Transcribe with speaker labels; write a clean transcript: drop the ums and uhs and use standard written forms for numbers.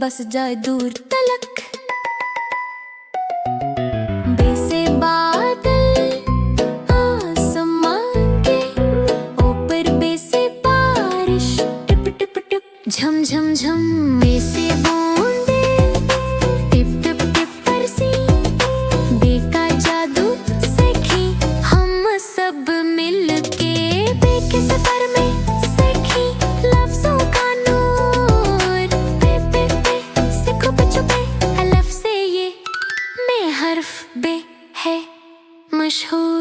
Speaker 1: बस जाए दूर तलक। बे से बादल आसमान के ऊपर, बे से बारिश टिप टिप टिप झम झम झम। बे से बूंदे टिप टिप टिप बरसी, बे का जादू सीखी हम सब मिल के। बे के सफर में सीखी लफ्जों का नूर। बे बे बे सीखो बच्चों बे, अलफ से ये में हर्फ बे है मशहूर।